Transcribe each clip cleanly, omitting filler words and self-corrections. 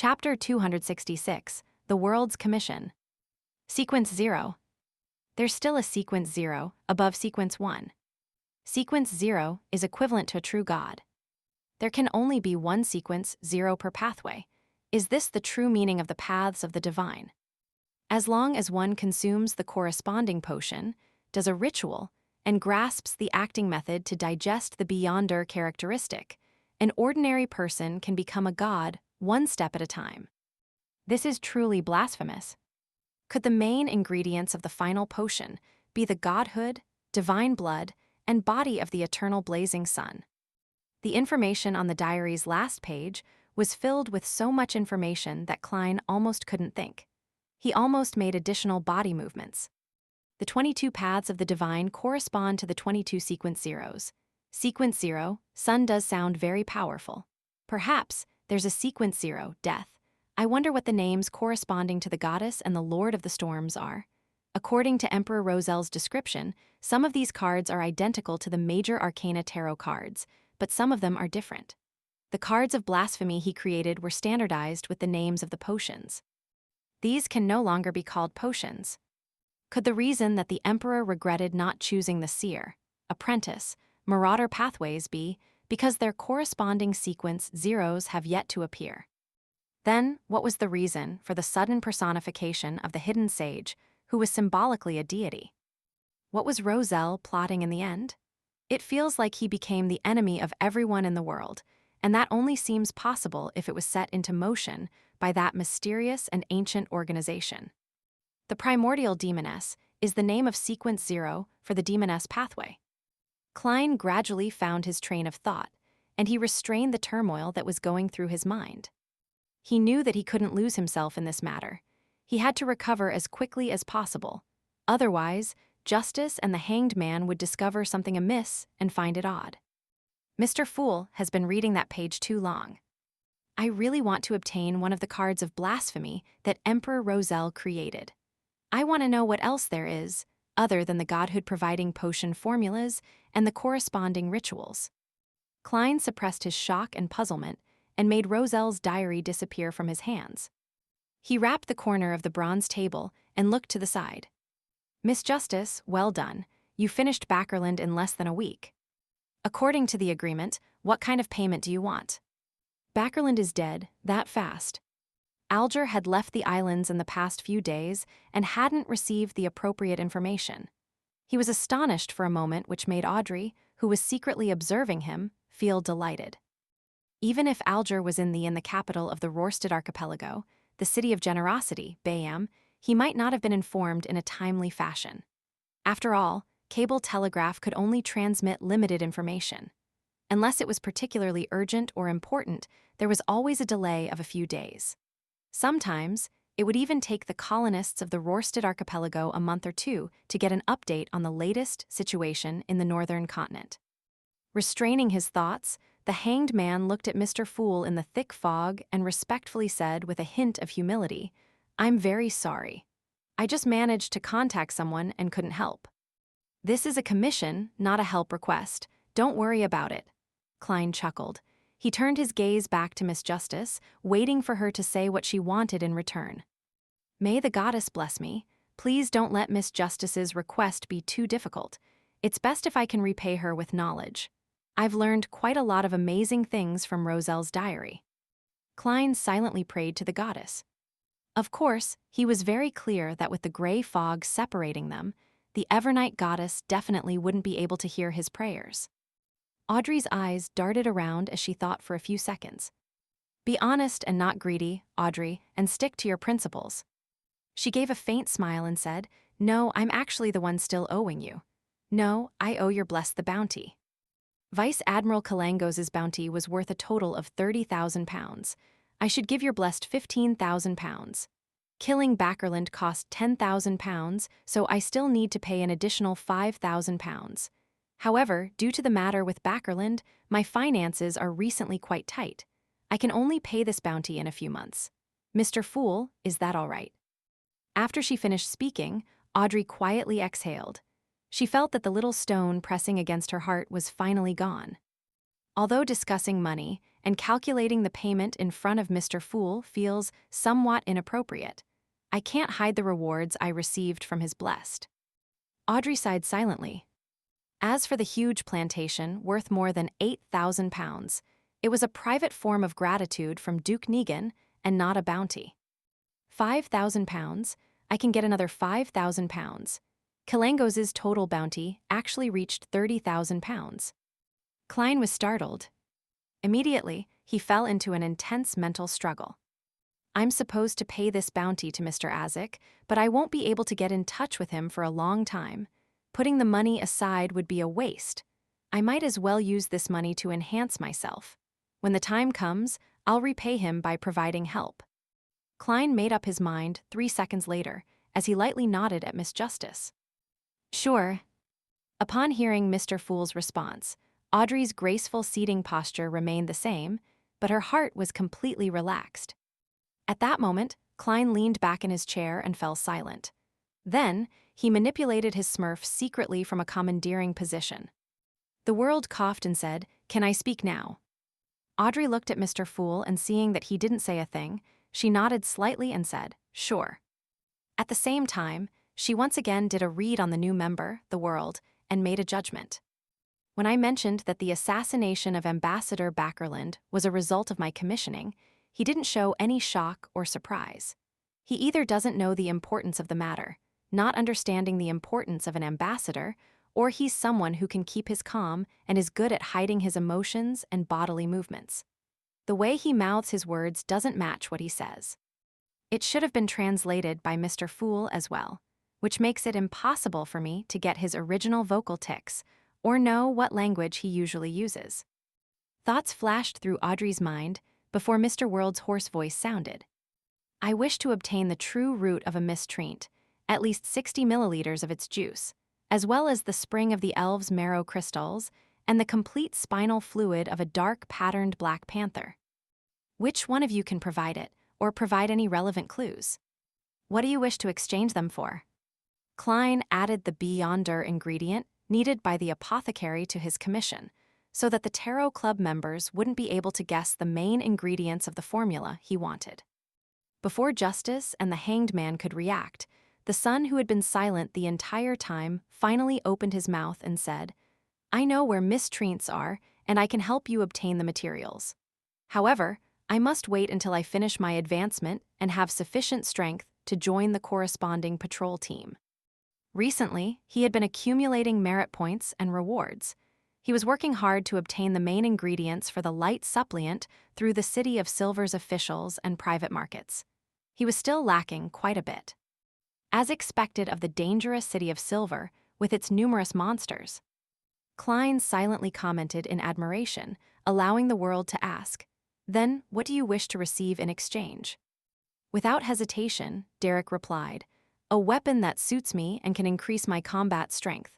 Chapter 266, The World's Commission. Sequence 0. There's still a sequence 0 above sequence 1. Sequence 0 is equivalent to a true God. There can only be one sequence 0 per pathway. Is this the true meaning of the paths of the divine? As long as one consumes the corresponding potion, does a ritual, and grasps the acting method to digest the beyonder characteristic, an ordinary person can become a god one step at a time. This is truly blasphemous. Could the main ingredients of the final potion be the godhood, divine blood, and body of the eternal blazing sun? The information on the diary's last page was filled with so much information that Klein almost couldn't think. He almost made additional body movements. The 22 paths of the divine correspond to the 22 sequence zeros. Sequence 0, sun does sound very powerful. Perhaps there's a sequence 0, death. I wonder what the names corresponding to the goddess and the lord of the storms are. According to Emperor Rozel's description, some of these cards are identical to the major arcana tarot cards, but some of them are different. The cards of blasphemy he created were standardized with the names of the potions. These can no longer be called potions. Could the reason that the emperor regretted not choosing the seer, apprentice, marauder pathways be because their corresponding sequence zeros have yet to appear? Then, what was the reason for the sudden personification of the hidden sage, who was symbolically a deity? What was Rozel plotting in the end? It feels like he became the enemy of everyone in the world, and that only seems possible if it was set into motion by that mysterious and ancient organization. The primordial demoness is the name of sequence 0 for the demoness pathway. Klein gradually found his train of thought, and he restrained the turmoil that was going through his mind. He knew that he couldn't lose himself in this matter. He had to recover as quickly as possible. Otherwise, Justice and the Hanged Man would discover something amiss and find it odd. Mr. Fool has been reading that page too long. I really want to obtain one of the cards of blasphemy that Emperor Rozel created. I want to know what else there is, other than the godhood-providing potion formulas and the corresponding rituals. Klein suppressed his shock and puzzlement and made Rozel's diary disappear from his hands. He rapped the corner of the bronze table and looked to the side. Miss Justice, well done. You finished Backerland in less than a week. According to the agreement, what kind of payment do you want? Backerland is dead, that fast. Alger had left the islands in the past few days and hadn't received the appropriate information. He was astonished for a moment, which made Audrey, who was secretly observing him, feel delighted. Even if Alger was in the capital of the Rorstad archipelago, the city of generosity, Bayam, he might not have been informed in a timely fashion. After all, cable telegraph could only transmit limited information. Unless it was particularly urgent or important, there was always a delay of a few days. Sometimes, it would even take the colonists of the Rorstad archipelago a month or two to get an update on the latest situation in the northern continent. Restraining his thoughts, the Hanged Man looked at Mr. Fool in the thick fog and respectfully said with a hint of humility, "I'm very sorry. I just managed to contact someone and couldn't help." "This is a commission, not a help request. Don't worry about it." Klein chuckled. He turned his gaze back to Miss Justice, waiting for her to say what she wanted in return. "May the goddess bless me. Please don't let Miss Justice's request be too difficult. It's best if I can repay her with knowledge. I've learned quite a lot of amazing things from Rozel's diary." Klein silently prayed to the goddess. Of course, he was very clear that with the gray fog separating them, the Evernight goddess definitely wouldn't be able to hear his prayers. Audrey's eyes darted around as she thought for a few seconds. "Be honest and not greedy, Audrey, and stick to your principles." She gave a faint smile and said, "No, I'm actually the one still owing you. No, I owe your bless the bounty." Vice Admiral Kalangos's bounty was worth a total of £30,000. I should give your blessed £15,000. Killing Backerland cost £10,000, so I still need to pay an additional £5,000. However, due to the matter with Backerland, my finances are recently quite tight. I can only pay this bounty in a few months. Mr. Fool, is that all right? After she finished speaking, Audrey quietly exhaled. She felt that the little stone pressing against her heart was finally gone. Although discussing money and calculating the payment in front of Mr. Fool feels somewhat inappropriate. I can't hide the rewards I received from his blessed. Audrey sighed silently. As for the huge plantation, worth more than £8,000, it was a private form of gratitude from Duke Negan and not a bounty. £5,000, I can get another £5,000. Kilangos's total bounty actually reached £30,000. Klein was startled. Immediately, he fell into an intense mental struggle. I'm supposed to pay this bounty to Mr. Azek, but I won't be able to get in touch with him for a long time. Putting the money aside would be a waste. I might as well use this money to enhance myself. When the time comes, I'll repay him by providing help. Klein made up his mind 3 seconds later, as he lightly nodded at Miss Justice. Sure. Upon hearing Mr. Fool's response, Audrey's graceful seating posture remained the same, but her heart was completely relaxed. At that moment, Klein leaned back in his chair and fell silent. Then, he manipulated his smurf secretly from a commandeering position. The world coughed and said, "Can I speak now?" Audrey looked at Mr. Fool and seeing that he didn't say a thing, she nodded slightly and said, "Sure." At the same time, she once again did a read on the new member, the world, and made a judgment. When I mentioned that the assassination of Ambassador Backerland was a result of my commissioning, he didn't show any shock or surprise. He either doesn't know the importance of the matter, not understanding the importance of an ambassador, or he's someone who can keep his calm and is good at hiding his emotions and bodily movements. The way he mouths his words doesn't match what he says. It should have been translated by Mr. Fool as well, which makes it impossible for me to get his original vocal tics or know what language he usually uses. Thoughts flashed through Audrey's mind before Mr. World's hoarse voice sounded. I wish to obtain the true root of a mistreat, at least 60 milliliters of its juice, as well as the spring of the elves' marrow crystals and the complete spinal fluid of a dark patterned black panther. Which one of you can provide it, or provide any relevant clues? What do you wish to exchange them for? Klein added the Beyonder ingredient needed by the apothecary to his commission, so that the Tarot Club members wouldn't be able to guess the main ingredients of the formula he wanted. Before Justice and the Hanged Man could react, the son who had been silent the entire time finally opened his mouth and said, "I know where mistreats are, and I can help you obtain the materials. However, I must wait until I finish my advancement and have sufficient strength to join the corresponding patrol team." Recently, he had been accumulating merit points and rewards. He was working hard to obtain the main ingredients for the light supplement through the City of Silver's officials and private markets. He was still lacking quite a bit. As expected of the dangerous City of Silver, with its numerous monsters. Klein silently commented in admiration, allowing the world to ask, "Then, what do you wish to receive in exchange?" Without hesitation, Derek replied, "A weapon that suits me and can increase my combat strength."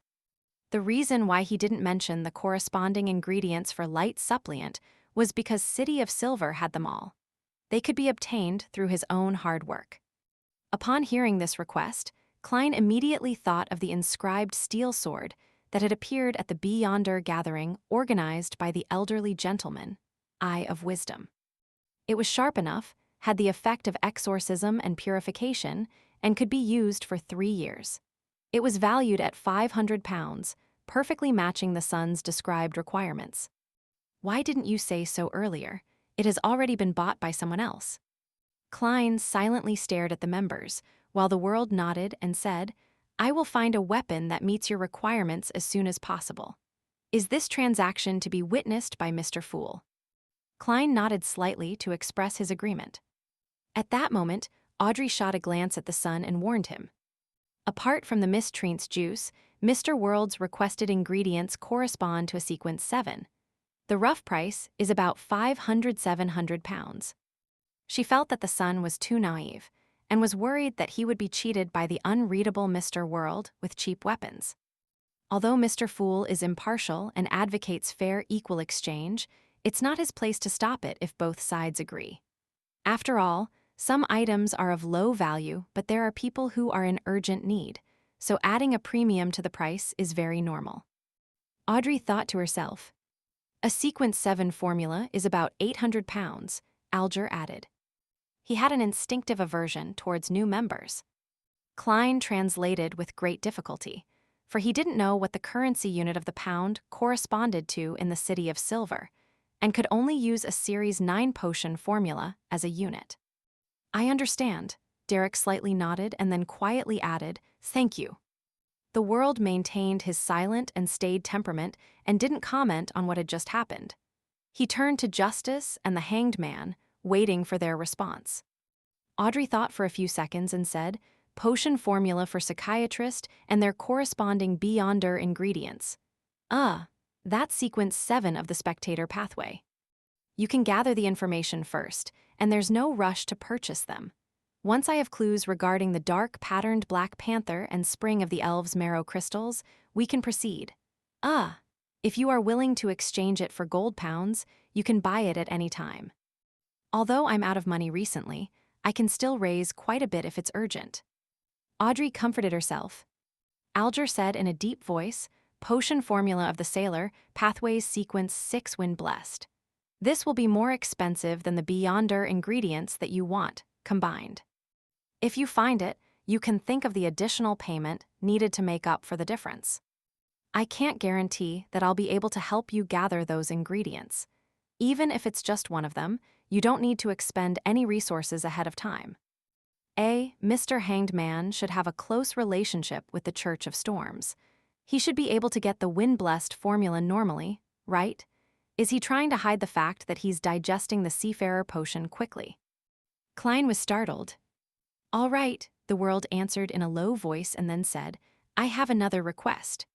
The reason why he didn't mention the corresponding ingredients for light supplement was because City of Silver had them all. They could be obtained through his own hard work. Upon hearing this request, Klein immediately thought of the inscribed steel sword that had appeared at the Beyonder gathering organized by the elderly gentleman, Eye of Wisdom. It was sharp enough, had the effect of exorcism and purification, and could be used for 3 years. It was valued at £500, perfectly matching the son's described requirements. Why didn't you say so earlier? It has already been bought by someone else. Klein silently stared at the members, while the world nodded and said, "I will find a weapon that meets your requirements as soon as possible. Is this transaction to be witnessed by Mr. Fool?" Klein nodded slightly to express his agreement. At that moment, Audrey shot a glance at the son and warned him. Apart from the mistreat's juice, Mr. World's requested ingredients correspond to a sequence 7. The rough price is about £700. She felt that the son was too naive, and was worried that he would be cheated by the unreadable Mr. World with cheap weapons. Although Mr. Fool is impartial and advocates fair equal exchange, it's not his place to stop it if both sides agree. After all, some items are of low value, but there are people who are in urgent need, so adding a premium to the price is very normal. Audrey thought to herself, A sequence 7 formula is about 800 pounds, Alger added. He had an instinctive aversion towards new members. Klein translated with great difficulty, for he didn't know what the currency unit of the pound corresponded to in the city of silver, and could only use a Series 9 potion formula as a unit. I understand, Derek slightly nodded and then quietly added, "Thank you." The world maintained his silent and staid temperament and didn't comment on what had just happened. He turned to Justice and the Hanged Man, waiting for their response. Audrey thought for a few seconds and said, "Potion formula for psychiatrist and their corresponding Beyonder ingredients. That's sequence 7 of the spectator pathway. You can gather the information first, and there's no rush to purchase them. Once I have clues regarding the dark patterned Black Panther and Spring of the Elves marrow crystals, we can proceed. If you are willing to exchange it for gold pounds, you can buy it at any time. Although I'm out of money recently, I can still raise quite a bit if it's urgent." Audrey comforted herself. Alger said in a deep voice, "Potion formula of the sailor, pathways sequence 6 when blessed. This will be more expensive than the Beyonder ingredients that you want, combined. If you find it, you can think of the additional payment needed to make up for the difference. I can't guarantee that I'll be able to help you gather those ingredients. Even if it's just one of them, you don't need to expend any resources ahead of time. Mr. Hanged Man should have a close relationship with the Church of Storms. He should be able to get the Wind-Blessed formula normally, right? Is he trying to hide the fact that he's digesting the Seafarer potion quickly?" Klein was startled. "All right," the world answered in a low voice and then said, "I have another request.